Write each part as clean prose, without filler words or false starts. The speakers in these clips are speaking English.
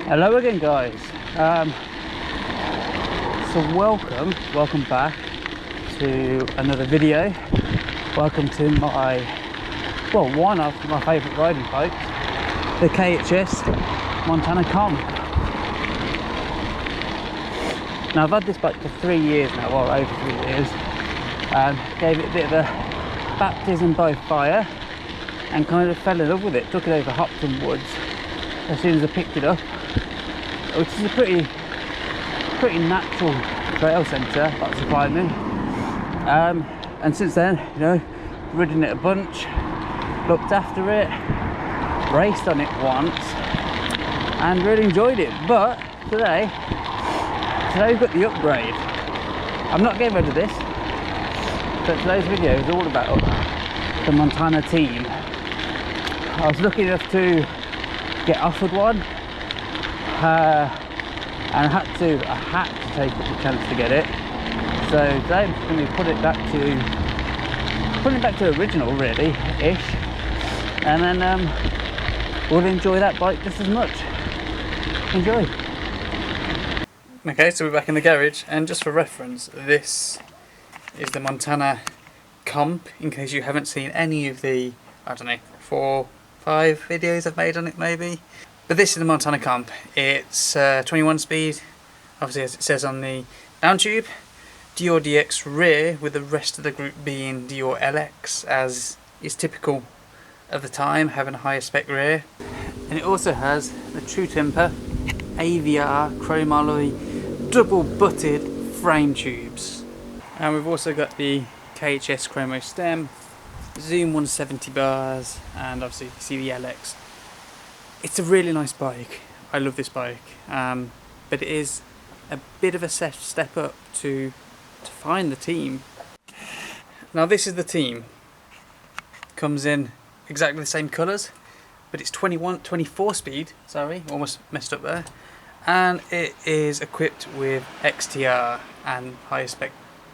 Hello again, guys. So welcome back to another video. Welcome to one of my favourite riding bikes, the KHS Montana Comp. Now I've had this bike for 3 years now, or over 3 years. Gave it a bit of a baptism by fire and kind of fell in love with it. Took it over Hopton Woods as soon as I picked it up, which is a pretty natural trail centre that supplied me. And since then, you know, ridden it a bunch, looked after it, raced on it once, and really enjoyed it. But today we've got the upgrade. I'm not getting rid of this, but today's video is all about the Montana team. I was lucky enough to get offered one, and I had to take the chance to get it. So today I'm going to put it back to original, really ish, and then we'll enjoy that bike just as much. Enjoy. Okay, so we're back in the garage, and just for reference, this is the Montana Comp, in case you haven't seen any of the, I don't know, 4-5 videos I've made on it maybe. But this is the Montana Comp. It's 21 speed, obviously as it says on the down tube. Derailleur DX rear, with the rest of the group being Derailleur LX, as is typical of the time, having a higher spec rear. And it also has the True Temper AVR chrome alloy double butted frame tubes. And we've also got the KHS chromo stem, Zoom 170 bars, and obviously you see the LX. It's a really nice bike. I love this bike, but it is a bit of a step up to find the team. Now this is the team. Comes in exactly the same colours, but it's 24 speed, sorry, almost messed up there. And it is equipped with XTR and higher spec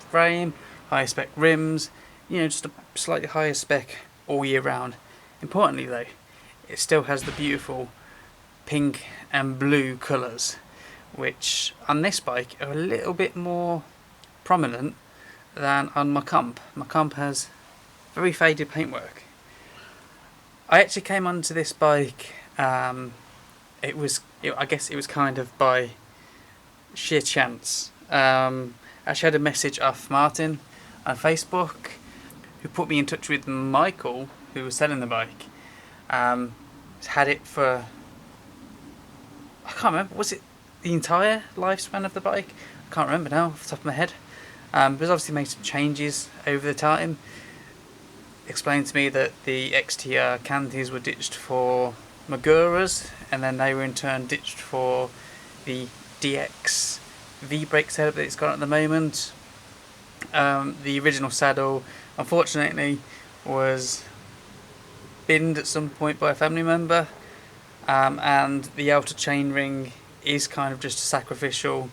frame, higher spec rims, you know, just a slightly higher spec all year round. Importantly though, it still has the beautiful pink and blue colours, which on this bike are a little bit more prominent than on my Comp. My Comp has very faded paintwork. I actually came onto this bike, I guess it was kind of by sheer chance. I actually had a message off Martin on Facebook, who put me in touch with Michael, who was selling the bike. Had it for, I can't remember, was it the entire lifespan of the bike? I can't remember now off the top of my head. But it's obviously made some changes over the time. Explained to me that the XTR canties were ditched for Maguras, and then they were in turn ditched for the DX V-brake setup that it's got at the moment. The original saddle, unfortunately, was binned at some point by a family member, and the outer chain ring is kind of just a sacrificial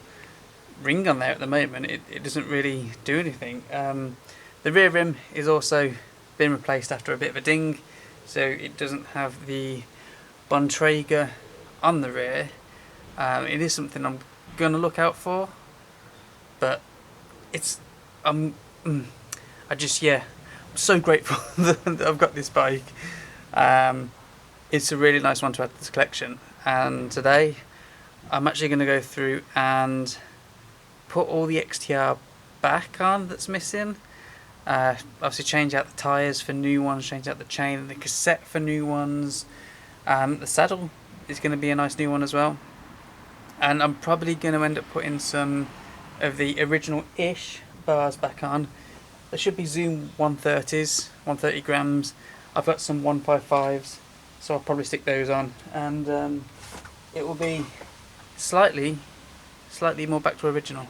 ring on there at the moment. It doesn't really do anything. The rear rim is also been replaced after a bit of a ding, so it doesn't have the Bontrager on the rear. It is something I'm going to look out for, but it's I'm so grateful that I've got this bike. It's a really nice one to add to this collection, and today I'm actually going to go through and put all the XTR back on that's missing. Obviously change out the tyres for new ones, change out the chain and the cassette for new ones. The saddle is going to be a nice new one as well, and I'm probably going to end up putting some of the original-ish bars back on. There should be Zoom 130s, 130 grams. I've got some 155s, so I'll probably stick those on, and it will be slightly more back to original.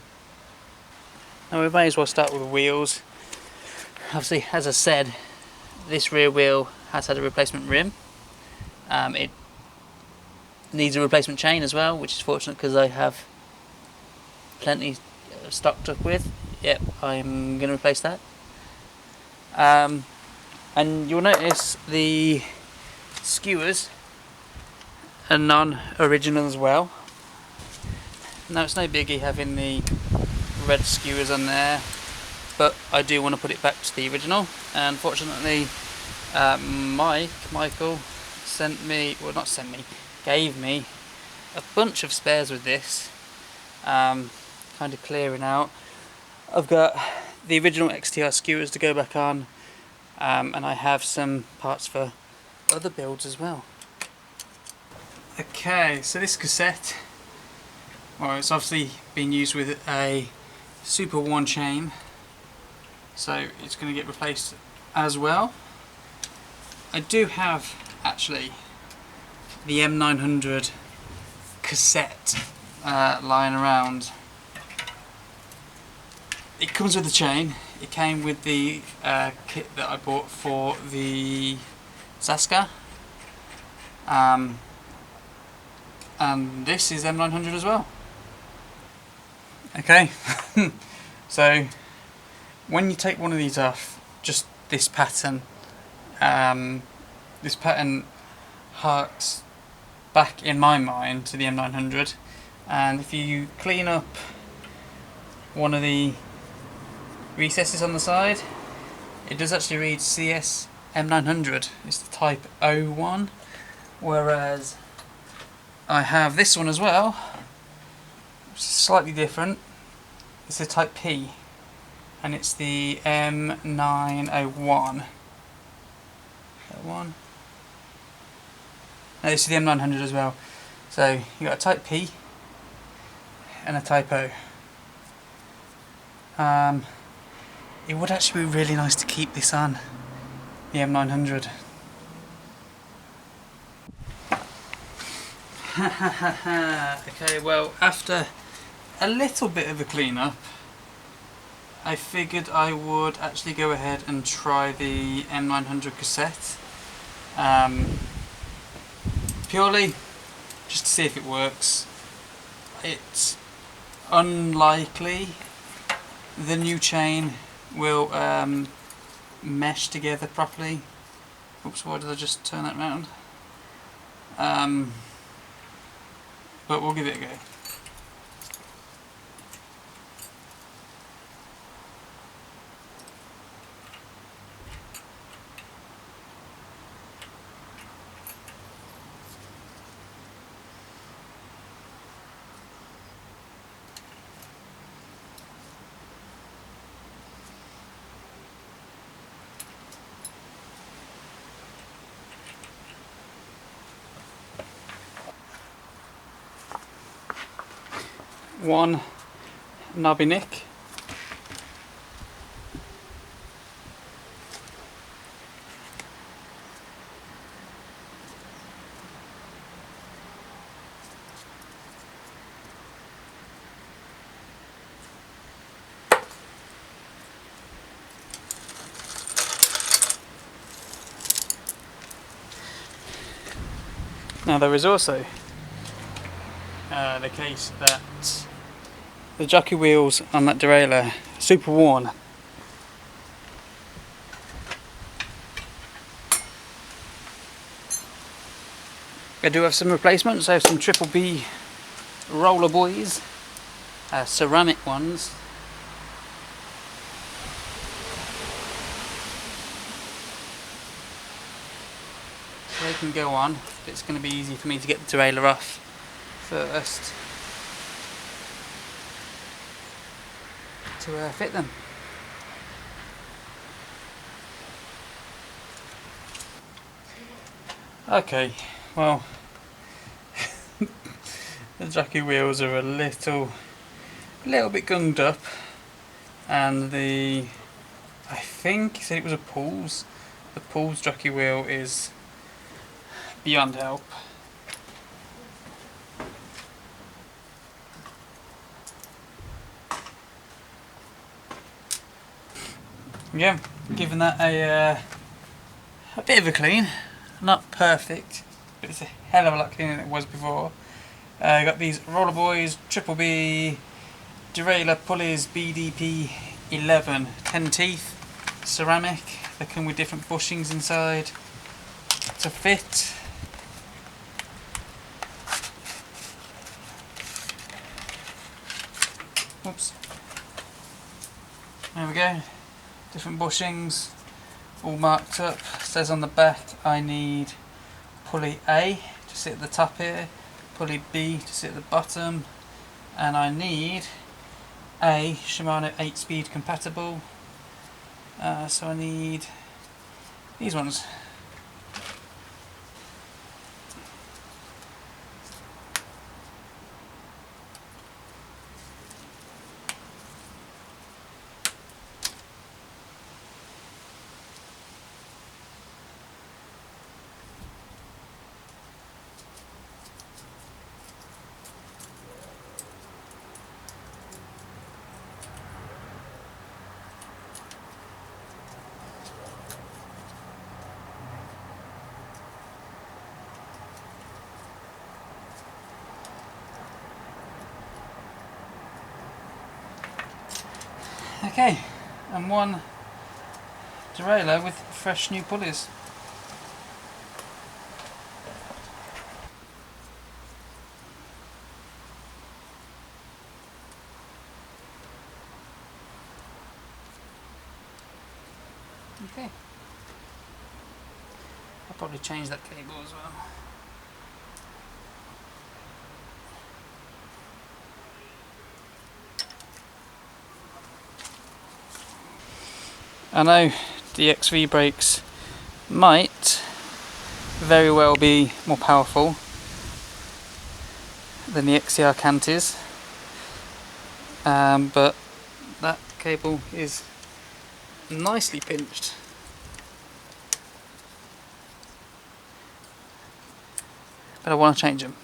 Now we may as well start with the wheels. Obviously, as I said, this rear wheel has had a replacement rim. It needs a replacement chain as well, which is fortunate because I have plenty stocked up with. Yep, I'm going to replace that. And you'll notice the skewers are non-original as well. Now it's no biggie having the red skewers on there, but I do want to put it back to the original, and fortunately Michael gave me a bunch of spares with this, kind of clearing out. I've got the original XTR skewers to go back on, and I have some parts for other builds as well. Okay, so this cassette, well, it's obviously been used with a Super 1 chain, so it's going to get replaced as well. I do have actually the M900 Cassette lying around. It comes with the chain. It came with the kit that I bought for the Zaska, and this is M900 as well. Okay, so when you take one of these off, just this pattern harks back in my mind to the M900, and if you clean up one of the recesses on the side, it does actually read CS M900. It's the type 01, whereas I have this one as well, which is slightly different. It's a type P, and it's the M901. No, this is the M900 as well. So you got a type P and a type O. It would actually be really nice to keep this on the M900. Okay, well, after a little bit of a clean up, I figured I would actually go ahead and try the M900 cassette, purely just to see if it works. It's unlikely the new chain will mesh together properly. Oops, why did I just turn that round? But we'll give it a go. One knobby nick. Now there is also the case that the jockey wheels on that derailleur are super worn. I do have some replacements. I have some Triple B roller boys, ceramic ones. So they can go on, but it's going to be easy for me to get the derailleur off first to fit them. Okay, well, the jockey wheels are a little bit gunged up, and I think he said it was a Pools. The Pools jockey wheel is beyond help. Yeah, giving that a bit of a clean. Not perfect, but it's a hell of a lot cleaner than it was before. Got these roller boys, Triple B, derailleur pulleys, BDP 11, 10 teeth, ceramic. They come with different bushings inside to fit. Oops. There we go. Different bushings, all marked up. It says on the back I need pulley A to sit at the top here, pulley B to sit at the bottom, and I need a Shimano 8-speed compatible. So I need these ones. Okay, and one derailleur with fresh new pulleys. Okay, I'll probably change that cable as well. I know the XV brakes might very well be more powerful than the XTR canties, but that cable is nicely pinched. But I want to change them.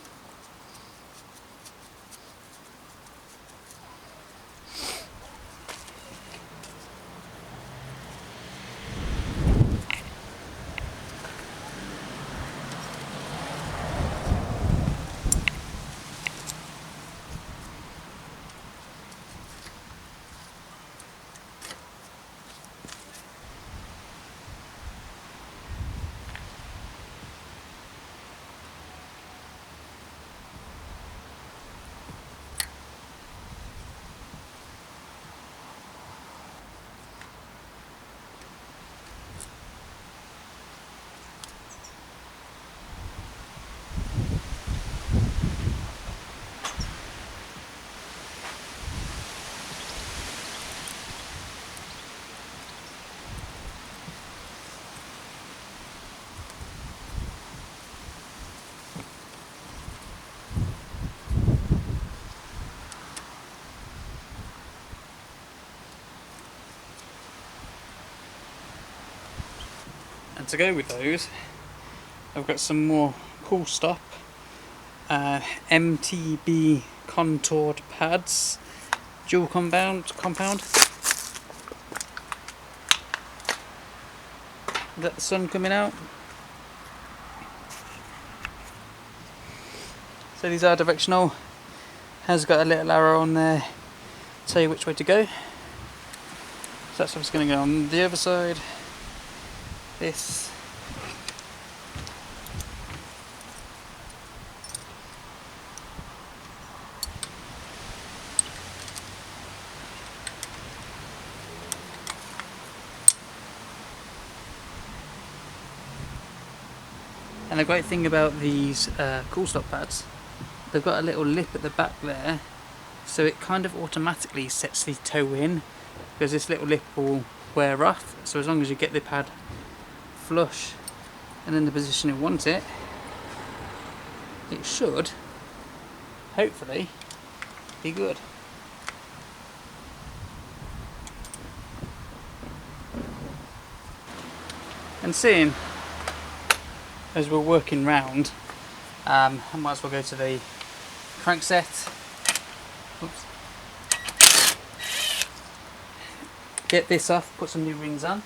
And to go with those, I've got some more Cool Stop Mtb Contoured Pads, dual compound. Let the sun coming out. So these are directional. Has got a little arrow on there, tell you which way to go. So that's what's going to go on the other side. This. And the great thing about these Cool Stop pads, they've got a little lip at the back there, so it kind of automatically sets the toe in, because this little lip will wear off. So as long as you get the pad flush and in the position you want it, it should hopefully be good. And seeing as we're working round, I might as well go to the crankset. Oops. Get this off, put some new rings on.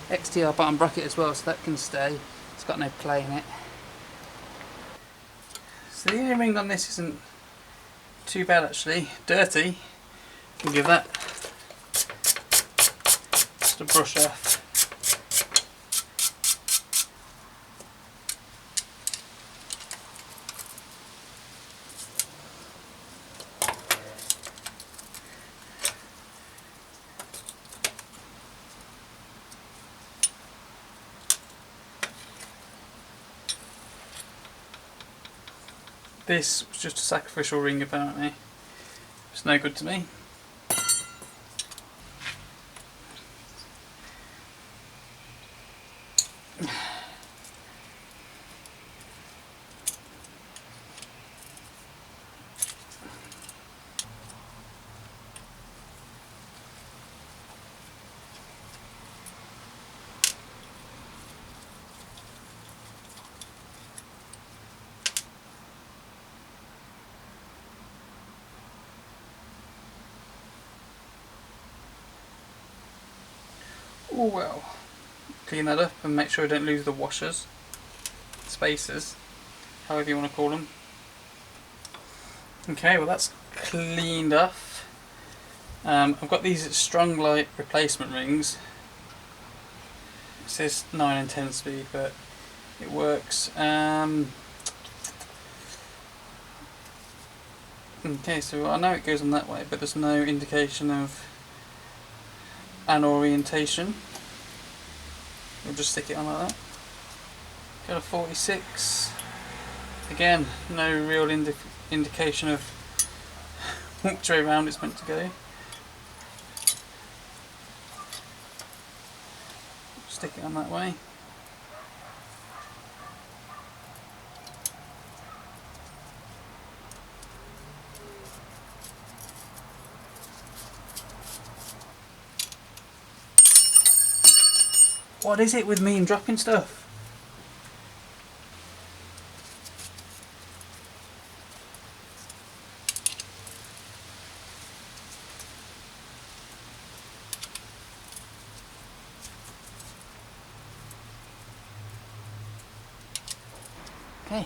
XTR bottom bracket as well, so that can stay. It's got no play in it. So the inner ring on this isn't too bad actually. Dirty, I'll give that just a brush off. This was just a sacrificial ring apparently. It's no good to me. Oh well, clean that up and make sure I don't lose the washers, spacers, however you want to call them. Okay, well that's cleaned off. I've got these Strong-Lite replacement rings. It says 9 and 10 speed, but it works. Okay, so I know it goes on that way, but there's no indication of an orientation. We'll just stick it on like that. Got a 46. Again, no real indication of which way round it's meant to go. Stick it on that way. What is it with me and dropping stuff? Okay.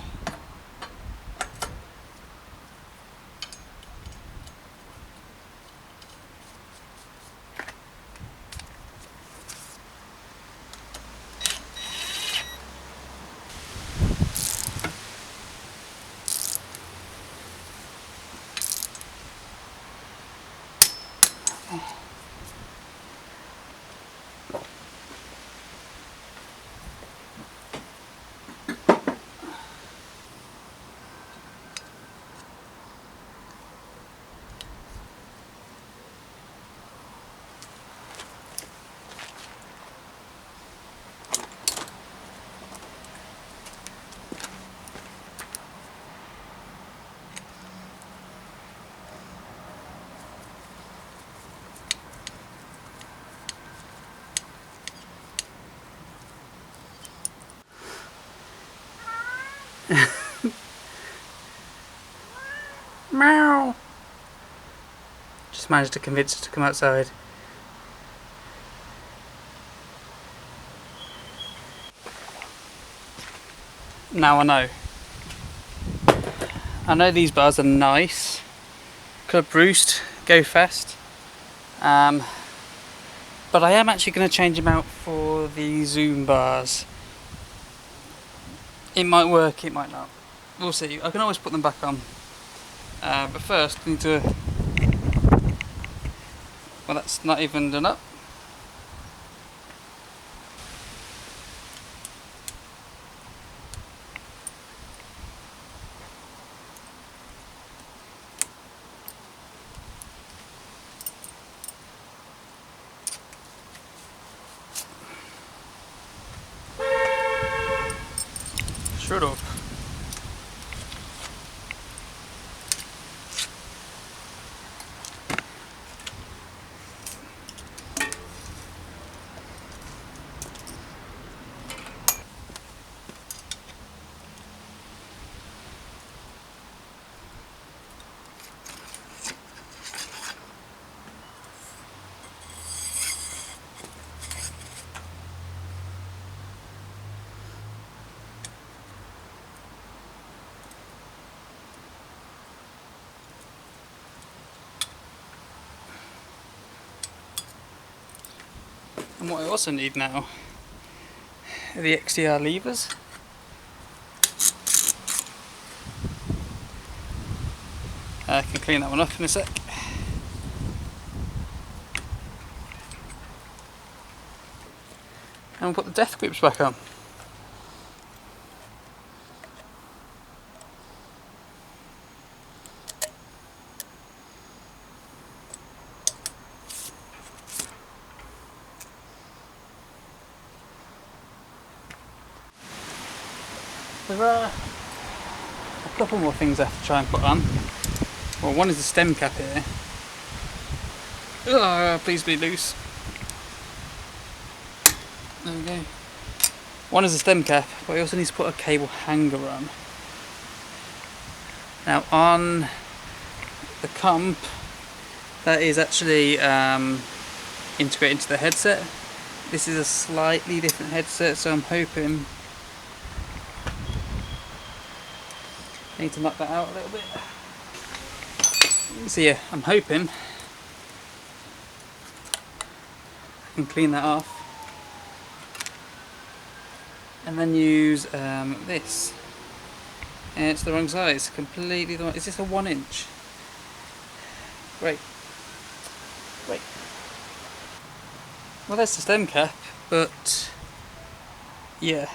Meow. Just managed to convince her to come outside. Now I know these bars are nice. Club Roost, go fast. But I am actually going to change them out for the Zoom bars. It might work, it might not. We'll see. I can always put them back on. But first, I need to. Well, that's not even done up. Shut up. And what I also need now are the XTR levers. I can clean that one up in a sec. And we'll put the death grips back on. There are a couple more things I have to try and put on. Well, one is the stem cap here. Oh, please be loose. There we go. One is the stem cap, but I also need to put a cable hanger on. Now on the comp, that is actually integrated into the headset. This is a slightly different headset, so I'm hoping I need to knock that out a little bit. So yeah, I'm hoping I can clean that off and then use this. And it's the wrong size, completely the wrong. Is this a 1 inch? Great. Great. Well, that's the stem cap, but yeah,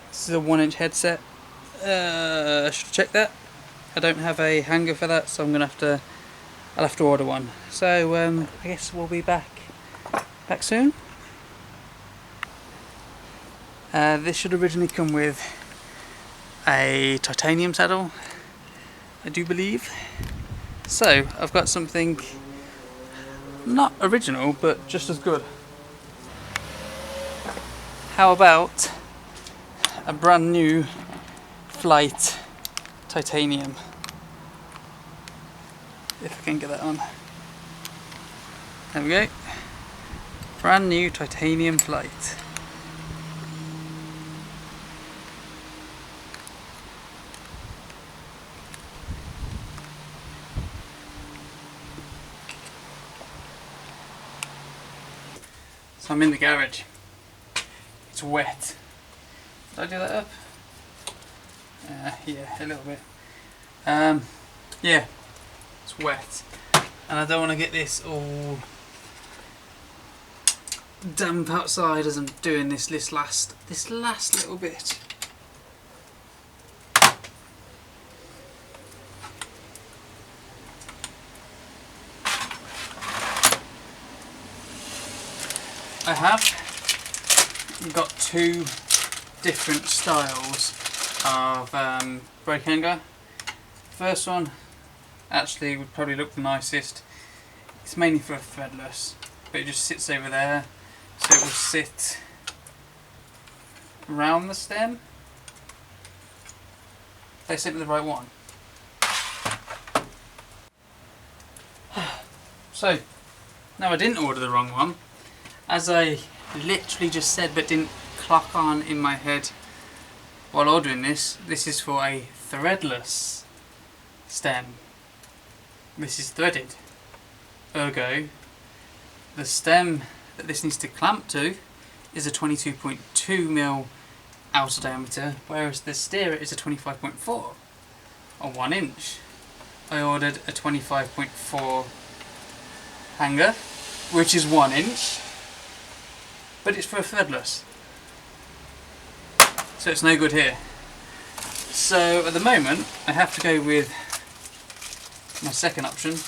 this is a 1 inch headset. I should have checked that. I don't have a hanger for that, so I'll have to order one. So I guess we'll be back soon. This should originally come with a titanium saddle, I do believe. So I've got something not original, but just as good. How about a brand new FLite titanium? If I can get that on. There we go. Brand new titanium FLite. So I'm in the garage. It's wet. Did I do that up? Yeah, a little bit. Yeah, it's wet, and I don't want to get this all damp outside as I'm doing this last little bit. I have got two different styles of brake hanger. First one actually would probably look the nicest. It's mainly for a threadless, but it just sits over there, so it will sit around the stem. They sent me the right one. So, no, I didn't order the wrong one. As I literally just said but didn't clock on in my head while ordering this, this is for a threadless stem. This is threaded. Ergo, the stem that this needs to clamp to is a 22.2mm outer diameter, whereas the steerer is a 25.4 or 1 inch. I ordered a 25.4 hanger, which is 1 inch, but it's for a threadless, so it's no good here. So at the moment I have to go with my second option,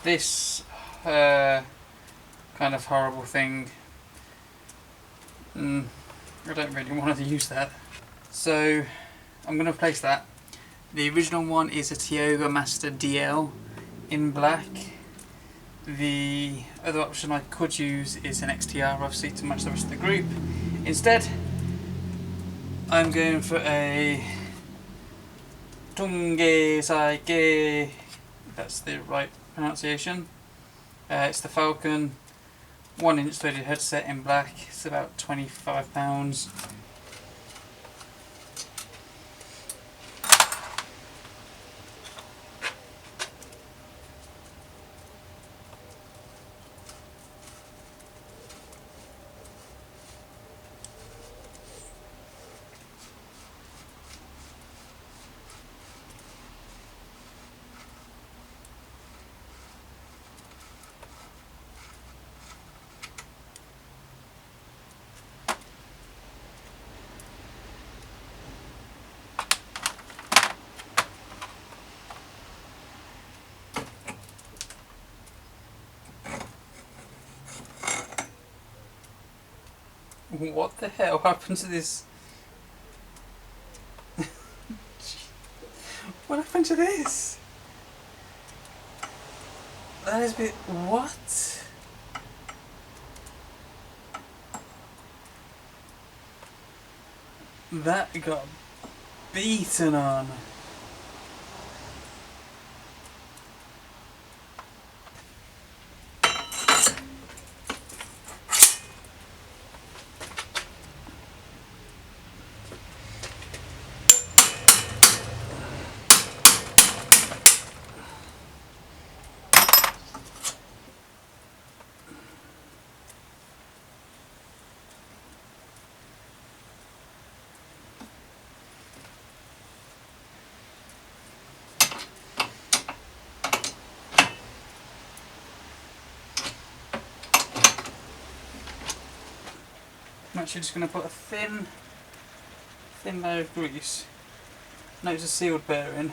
this kind of horrible thing. I don't really want to use that, so I'm going to replace that. The original one is a Tioga Master DL in black. The other option I could use is an XTR, obviously, to match the rest of the group. Instead, I'm going for a Tange Seiki, that's the right pronunciation. It's the Falcon 1 inch threaded headset in black. It's about £25. What the hell happened to this? What happened to this? That is a bit... what? That got beaten on. I'm actually just going to put a thin layer of grease. No, it's a sealed bearing,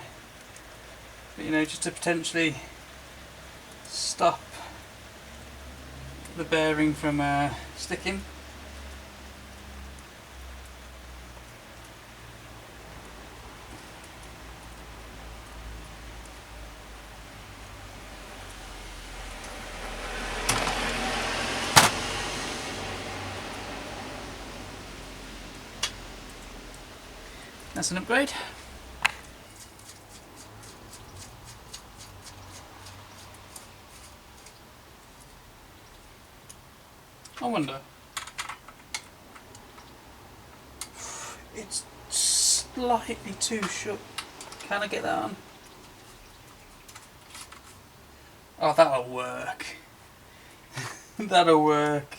but you know, just to potentially stop the bearing from sticking. That's an upgrade. I wonder. It's slightly too short. Can I get that on? Oh, that'll work. That'll work.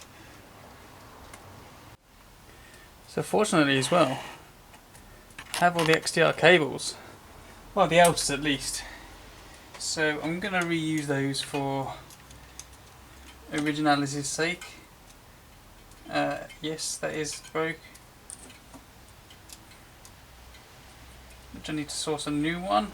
So fortunately as well, I have all the XTR cables. Well, the outers at least. So I'm going to reuse those for originality's sake. Yes, that is broke. Which I need to source a new one.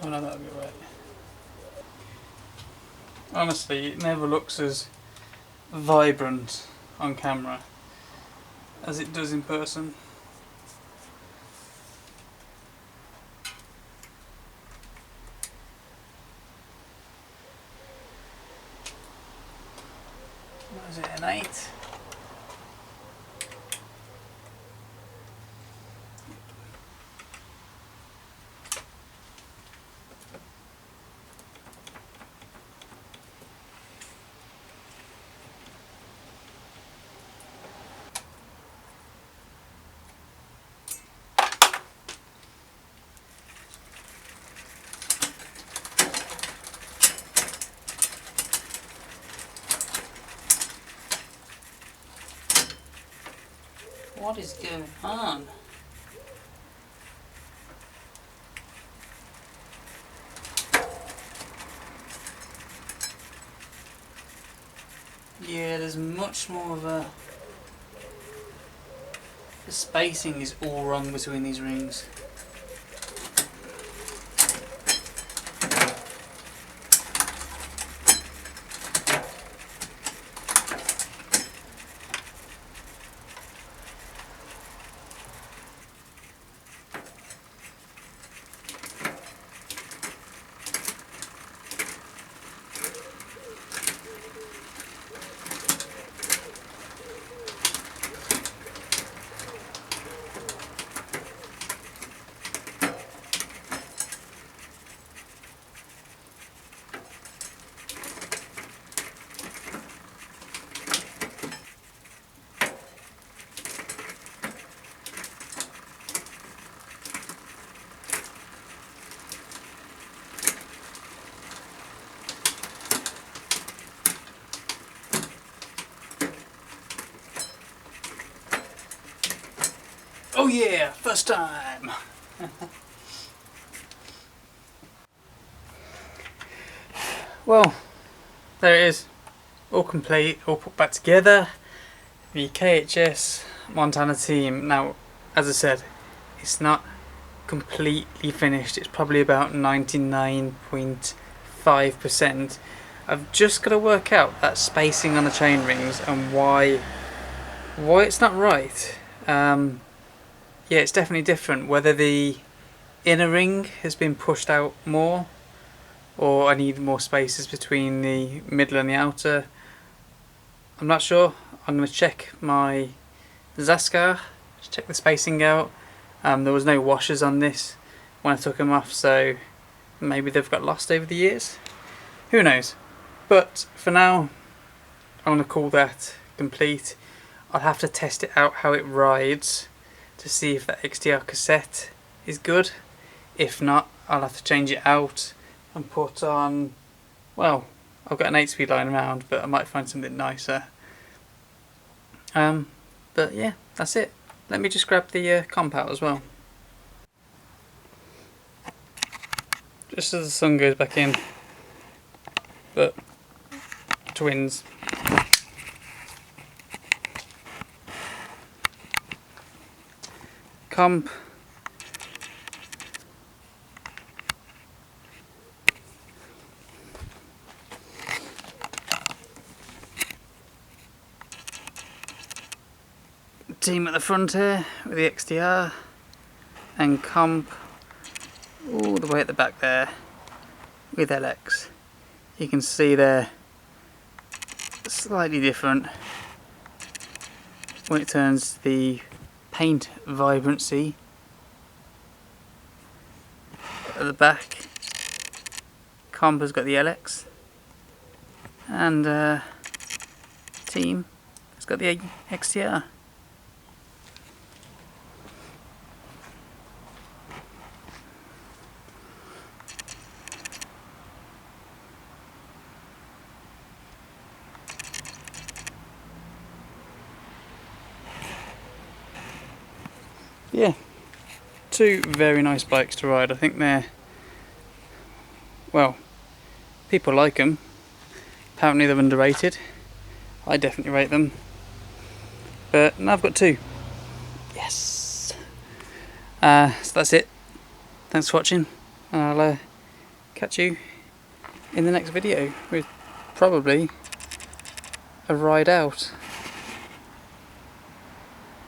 Oh no, that'll be right. Honestly, it never looks as vibrant on camera as it does in person. What is it, an 8? What is going on? Yeah, there's much more of a... the spacing is all wrong between these rings. Oh yeah, first time! Well, there it is. All complete, all put back together. The KHS Montana team. Now, as I said, it's not completely finished. It's probably about 99.5%. I've just got to work out that spacing on the chain rings and why it's not right. Yeah, it's definitely different. Whether the inner ring has been pushed out more, or I need more spaces between the middle and the outer. I'm not sure. I'm going to check my Zaskar, check the spacing out. There was no washers on this when I took them off, so maybe they've got lost over the years. Who knows? But for now, I'm going to call that complete. I'll have to test it out how it rides to see if that XTR cassette is good. If not, I'll have to change it out and put on, well, I've got an 8-speed lying around, but I might find something nicer. But yeah, that's it. Let me just grab the comp out as well. Just as the sun goes back in, but twins. Comp. Team at the front here with the XTR and comp all the way at the back there with LX. You can see they're slightly different when it turns the paint vibrancy at the back. Comp has got the LX and team has got the XTR. Yeah, two very nice bikes to ride. I think they're, well, people like them. Apparently they're underrated. I definitely rate them. But now I've got two. Yes. So that's it. Thanks for watching. I'll catch you in the next video with probably a ride out.